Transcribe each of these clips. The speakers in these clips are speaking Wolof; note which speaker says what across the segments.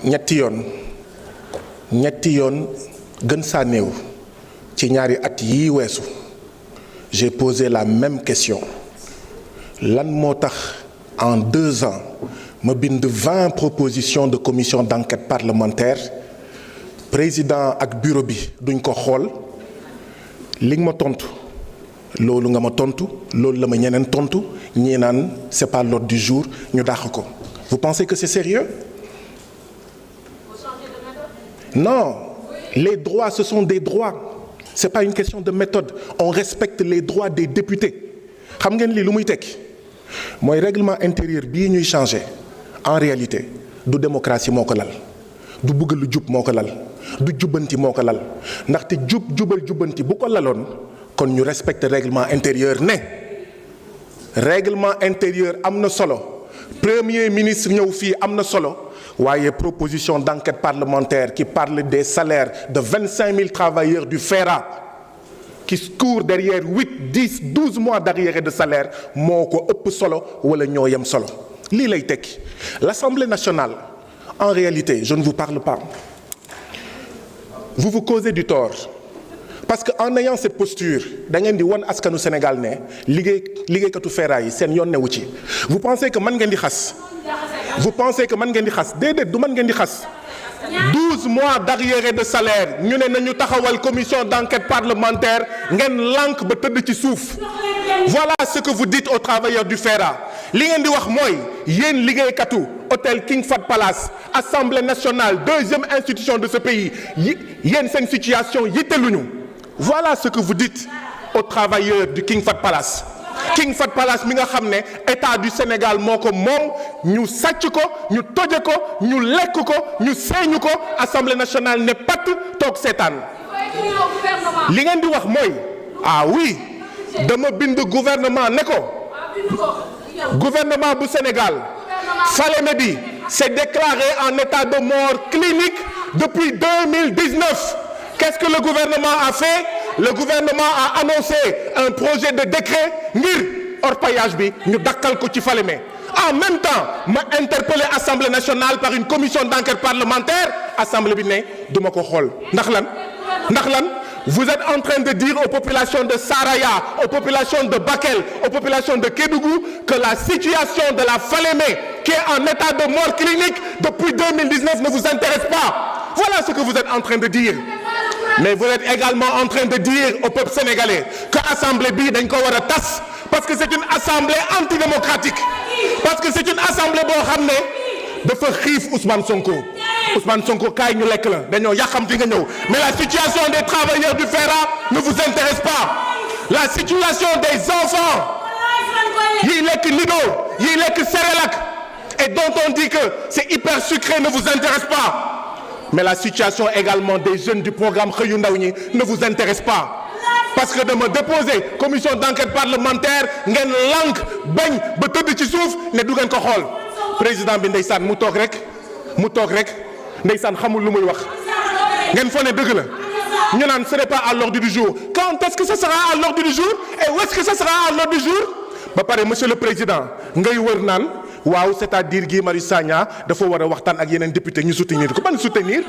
Speaker 1: ñetti yoon gën saa néew ci ñaari at yii weesu j'ai posé la même question lan moo tax en 2 ans ma bind 20 propositions de commission d'enquête parlementaire président ak bureau bi duñ ko xool li nga ma tontu loolu nga ma tontu loolu la ma ñeneen tontu ñii naan c'est pas l'ordre du jour ñu dàq ko. Vous pensez que c'est sérieux? Non, les droits ce sont des droits. C'est pas une question de méthode. On respecte les droits des députés. Xam ngeen lii lu muy tekki mooy règlement intérieur bii ñuy changer en réalité du démocratie moo ko lal du bëgg lu jub moo ko lal du jubbanti moo ko lal ndaxte jubbanti bu ko laloon kon ñu respecte règlement intérieur ne règlement intérieur am na solo premier ministre ñëw fii am na solo waaye proposition d'enquête parlementaire qui parle des salaires de 25 000 travailleurs du FERA qui courent derrière 8, 10, 12 mois d'arriérés de salaire moo ko ëpp solo wala ñoo yem solo lii lay tekki. L'Assemblée nationale en réalité je ne vous parle pas vous causez du tort parce que en ayant cette posture da ngeen di won askanu Sénégal ne liggéeykatu FERA yi seen yoon newu ci. Vous pensez que man ngeen di xas déedéet du man ngeen di xas 12 mois d'arriérés de salaire ñu ne nañu taxawal commission d'enquête parlementaire ngeen lànk ba tëdd ci suuf. Voilà ce que vous dites aux travailleurs du FERA li ngeen di wax mooy yéen liggéeykatu hôtel King Fahd Palace Assemblée nationale deuxième institution de ce pays yéen seen situation yitteluñu. Voilà ce que vous dites aux travailleurs du King Fahd Palace. King Fahd Palace mi nga xam ne état du Sénégal moo ko moom ñu sàcc ko ñu toje ko ñu lekk ko ñu seeñu ko Assemblée nationale ne pat toog seetaan li ngeen di wax mooy ah oui dama bind gouvernement ne ko gouvernement bu Sénégal Falémé bi s'est déclaré en état de mort clinique depuis 2019. Qu'est-ce que le gouvernement a fait? Le gouvernement a annoncé un projet de décret ngir orpaillage bi ñu dakkal ko ci Falémé. En même temps ma interpellé Assemblée nationale par une commission d'enquête parlementaire Assemblée bi ne duma ko xool ndax lan vous êtes en train de dire aux populations de Saraya, aux populations de Bakel, aux populations de Kédougou que la situation de la Falémé qui est en état de mort clinique depuis 2019 ne vous intéresse pas. Voilà ce que vous êtes en train de dire. Mais vous êtes également en train de dire au peuple sénégalais que assemblée bi dañ ko war a tas parce que c'est une assemblée antidémocratique parce que c'est une assemblée boo xam ne dafa xiif Ousmane Sonko kaay ñu lekk la dañoo yàqamti nga ñëw mais la situation des travailleurs du FERA ne vous intéresse pas. La situation des enfants yiy lekk Nido yiy lekk Cérélac et dont on dit que c'est hyper sucré ne vous intéresse pas. Mais la situation également des jeunes du programme Xëyu Ndaw ñi ne vous intéresse pas parce que dama déposer commission d'enquête parlementaire ngeen lànk bañ ba tëdd ci suuf ne du ngeen ko xool président bi ndeysaan mu toog rek ndeysaan xamul lu muy wax ngeen fo ne dëgg la ñu naan ce n'est pas à l'ordre du jour. Quand est-ce que ça sera à l'ordre du jour et où est-ce que ça sera à l'ordre du jour? Ba pare monsieur le président ngay wër naan waaw c'est-à-dire Guy Marius Sagna dafa war a waxtaan ak yeneen député ñu soutenir ko ban soutenir.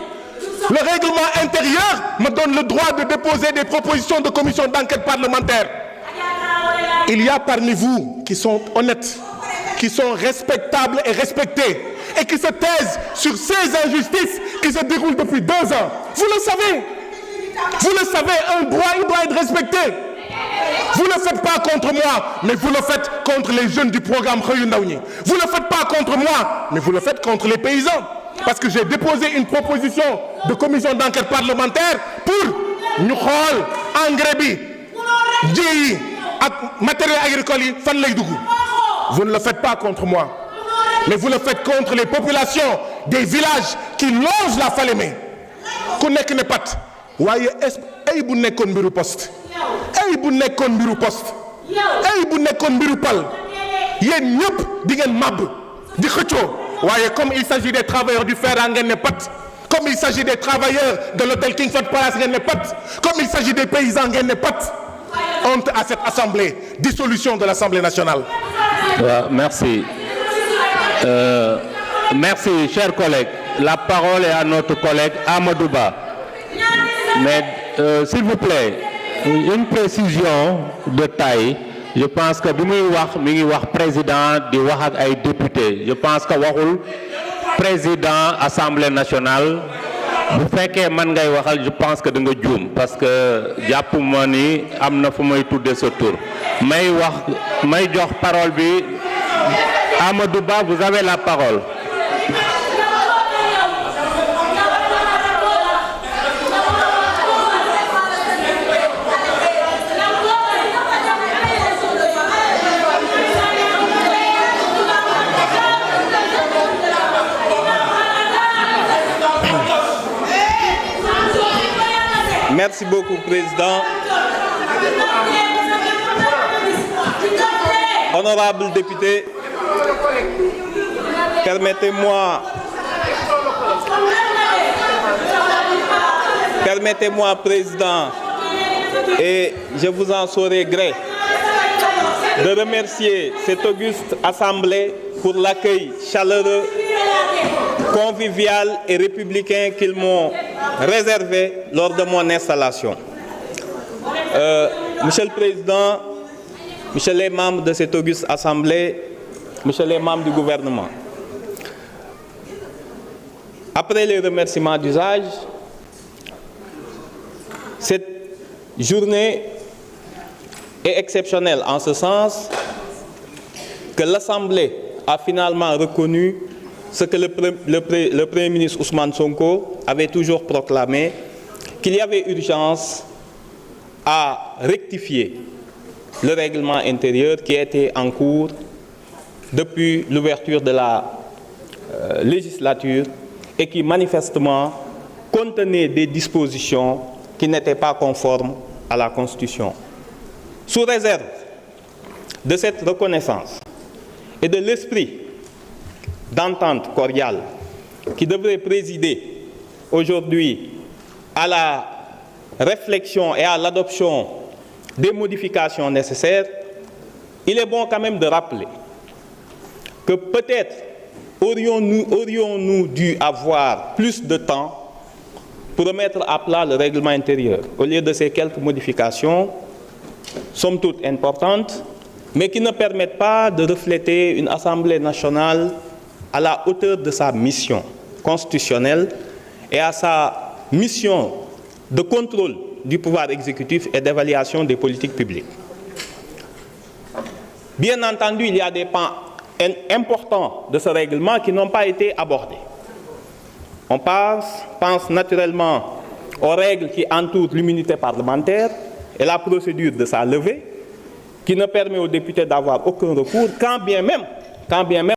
Speaker 1: Le règlement intérieur me donne le droit de déposer des propositions de commission d'enquête parlementaire. Il y a parmi vous qui sont honnêtes, qui sont respectables et respectés et qui se taisent sur ces injustices qui se déroulent depuis 2 ans. Vous le savez, un droit il doit être respecté. Vous ne le faites pas contre moi, mais vous le faites contre les jeunes du programme Xëyu Ndaw ñi. Vous ne le faites pas contre moi, mais vous le faites contre les paysans. Parce que j'ai déposé une proposition de commission d'enquête parlementaire pour ñu xool engrais bi ji yi ak matériel agricole yi fan lay dugg. Vous ne le faites pas contre moi, mais vous le faites contre les populations des villages qui longent la Falémé. Ku nekk ne pat waaye ay bu nekkoon mbiru poste ay bu nekkoon mbiru pal yéen ñëpp di ngeen màbb di xëccoo waaye comme il s'agit des travailleurs du FERA ngeen ne pat comme il s'agit des travailleurs de l'hôtel King Fahd Palace ngeen ne pat comme il s'agit des paysans ngeen ne pat. Honte à cette assemblée, dissolution de l'Assemblée nationale.
Speaker 2: Merci. Merci chers collègues. la parole est à notre collègue Amadou Ba. Mais s'il vous plaît, une précision de taille. Je pense que bi muy wax mi ngi wax président di wax ak ay député. Je pense que waxul président Assemblée nationale. Bu fekkee man ngay waxal je pense que da nga juum parce que jàpp ma ni am na fu may tudde sa tur may jox parole bi Amadou Ba, vous avez la parole.
Speaker 3: Merci beaucoup, Président. Honorables députés, permettez-moi, Président, et je vous en saurai gré, de remercier cette auguste Assemblée pour l'accueil chaleureux, convivial et républicain qu'ils m'ont réservé lors de mon installation. Monsieur le Président, Monsieur les membres de cette auguste Assemblée, Monsieur les membres du gouvernement, après les remerciements d'usage, cette journée est exceptionnelle en ce sens que l'Assemblée a finalement reconnu ce que le Premier ministre Ousmane Sonko avait toujours proclamé, qu'il y avait urgence à rectifier le règlement intérieur qui était en cours depuis l'ouverture de la législature et qui manifestement contenait des dispositions qui n'étaient pas conformes à la Constitution. Sous réserve de cette reconnaissance et de l'esprit d'entente cordiale qui devrait présider aujourd'hui à la réflexion et à l'adoption des modifications nécessaires, il est bon quand même de rappeler que peut-être aurions-nous dû avoir plus de temps pour remettre à plat le règlement intérieur, au lieu de ces quelques modifications, somme toute importantes, mais qui ne permettent pas de refléter une Assemblée nationale à la hauteur de sa mission constitutionnelle et à sa mission de contrôle du pouvoir exécutif et d'évaluation des politiques publiques. Bien entendu, il y a des pans importants de ce règlement qui n'ont pas été abordés. On pense naturellement aux règles qui entourent l'immunité parlementaire et la procédure de sa levée, qui ne permet aux députés d'avoir aucun recours, quand bien même